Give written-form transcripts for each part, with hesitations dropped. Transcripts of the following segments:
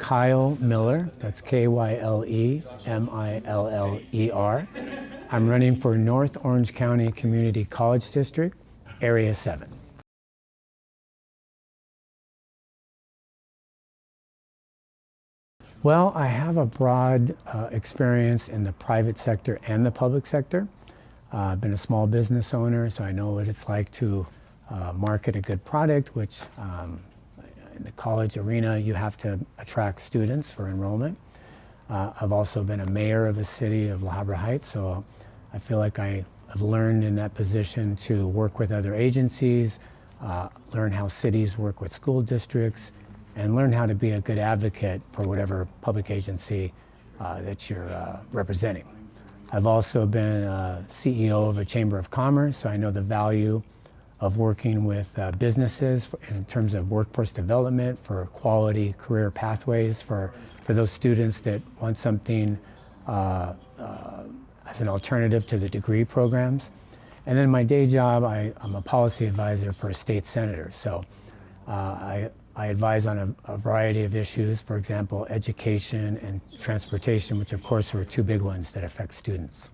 Kyle Miller, that's Kylemiller. I'm running for North Orange County Community College District, Area 7. Well, I have a broad experience in the private sector and the public sector. I've been a small business owner, so I know what it's like to market a good product, which in the college arena, you have to attract students for enrollment. I've also been a mayor of a city of La Habra Heights, so I feel like I have learned in that position to work with other agencies, learn how cities work with school districts, and learn how to be a good advocate for whatever public agency that you're representing. I've also been CEO of a Chamber of Commerce, so I know the value of working with businesses in terms of workforce development for quality career pathways for those students that want something as an alternative to the degree programs. And then my day job, I'm a policy advisor for a state senator. So I advise on a variety of issues, for example, education and transportation, which of course are two big ones that affect students.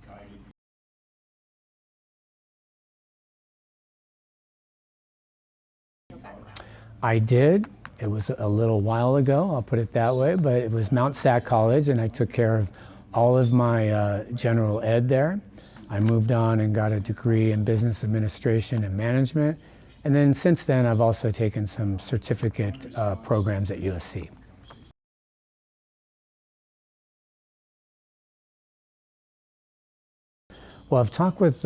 I did. It was a little while ago, I'll put it that way, but it was NOCCCCD College, and I took care of all of my general ed there. I moved on and got a degree in business administration and management. And then since then, I've also taken some certificate programs at USC. Well, I've talked with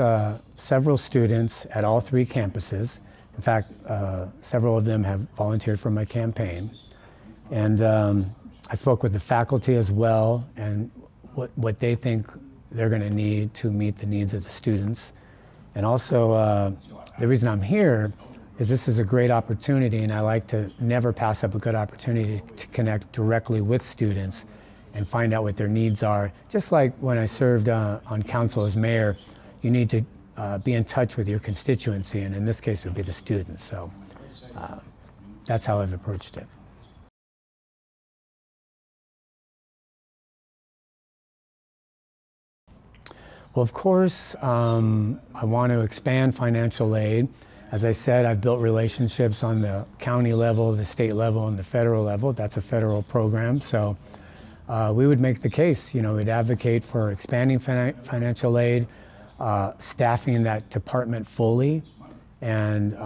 several students at all three campuses. In fact, several of them have volunteered for my campaign. And I spoke with the faculty as well, and what they think they're going to need to meet the needs of the students. And also, the reason I'm here is this is a great opportunity, and I like to never pass up a good opportunity to connect directly with students and find out what their needs are. Just like when I served on council as mayor, you need to be in touch with your constituency, and in this case it would be the students. So that's how I've approached it. Well, of course, I want to expand financial aid. As I said, I've built relationships on the county level, the state level, and the federal level. That's a federal program. So we would make the case, we'd advocate for expanding financial aid, staffing that department fully, and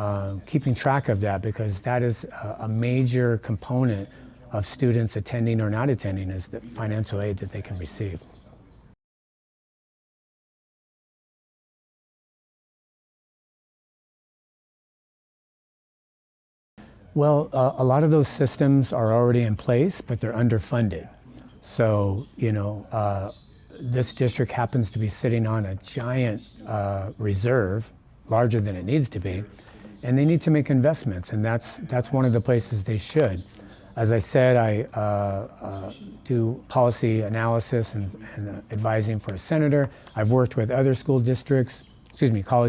keeping track of that, because that is a major component of students attending or not attending, is the financial aid that they can receive. Well, a lot of those systems are already in place, but they're underfunded. So, this district happens to be sitting on a giant reserve, larger than it needs to be, and they need to make investments, and that's one of the places they should. As I said, I do policy analysis and advising for a senator. I've worked with other college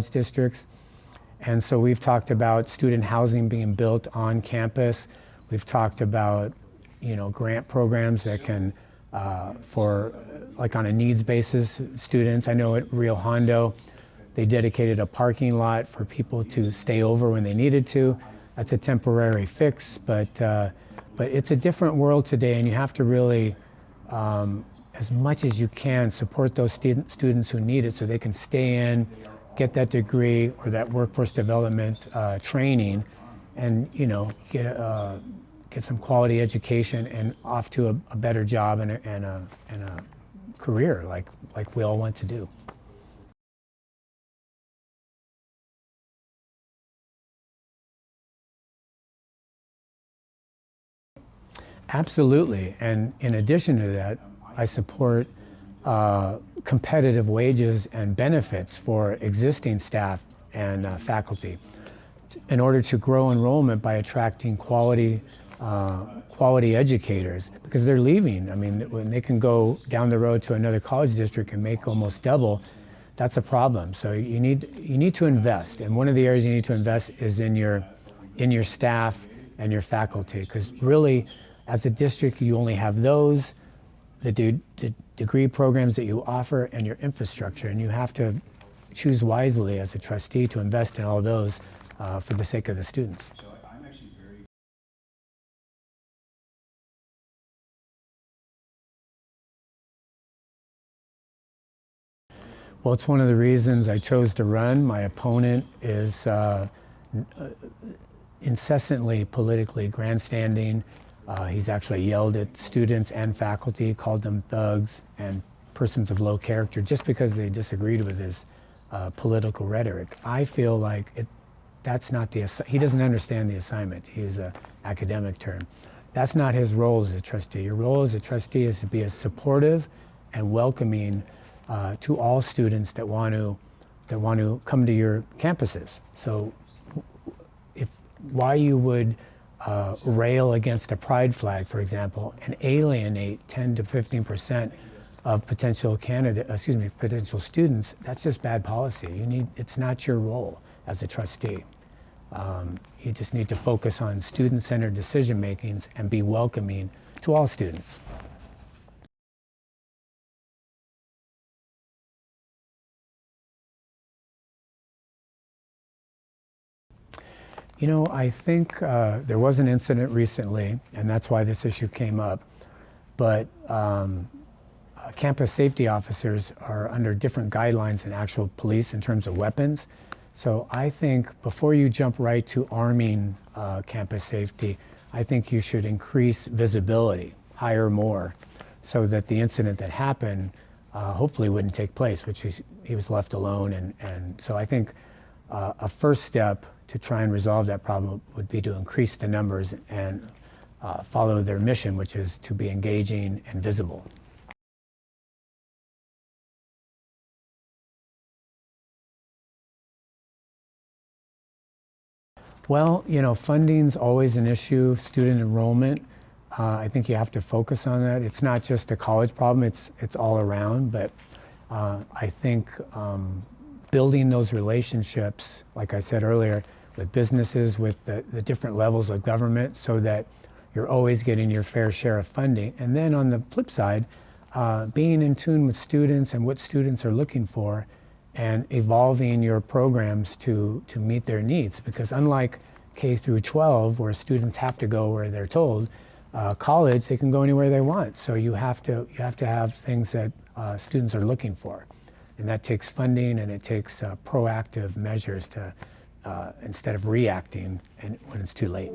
districts. And so we've talked about student housing being built on campus. We've talked about, grant programs that can, for like on a needs basis, students. I know at Rio Hondo, they dedicated a parking lot for people to stay over when they needed to. That's a temporary fix, but it's a different world today, and you have to really, as much as you can, support those students who need it so they can stay in, get that degree or that workforce development training, and get some quality education and off to a better job and a career like we all want to do. Absolutely, and in addition to that, I support competitive wages and benefits for existing staff and faculty in order to grow enrollment by attracting quality educators, because they're leaving. I mean, when they can go down the road to another college district and make almost double, that's a problem. So you need to invest, and one of the areas you need to invest is in your staff and your faculty, because really, As a district, you only have those, the degree programs that you offer, and your infrastructure, and you have to choose wisely as a trustee to invest in all those for the sake of the students. So I'm actually very... Well, it's one of the reasons I chose to run. My opponent is incessantly politically grandstanding. He's actually yelled at students and faculty, called them thugs and persons of low character just because they disagreed with his political rhetoric. I feel like that's not he doesn't understand the assignment. To use an academic term. That's not his role as a trustee. Your role as a trustee is to be as supportive and welcoming to all students that want to come to your campuses. So why you would rail against a pride flag, for example, and alienate 10 to 15% of potential students, that's just bad policy. It's not your role as a trustee. You just need to focus on student-centered decision makings and be welcoming to all students. You know, I think there was an incident recently, and that's why this issue came up, but campus safety officers are under different guidelines than actual police in terms of weapons. So I think before you jump right to arming campus safety, I think you should increase visibility, hire more, so that the incident that happened hopefully wouldn't take place, which he was left alone. And so I think a first step to try and resolve that problem would be to increase the numbers and follow their mission, which is to be engaging and visible. Well, you know, funding's always an issue. Student enrollment, I think you have to focus on that. It's not just a college problem, it's all around, but I think building those relationships, like I said earlier, with businesses, with the different levels of government, so that you're always getting your fair share of funding. And then on the flip side, being in tune with students and what students are looking for, and evolving your programs to meet their needs. Because unlike K through 12, where students have to go where they're told, college, they can go anywhere they want. So you have to have things that students are looking for. And that takes funding, and it takes proactive measures to instead of reacting when it's too late.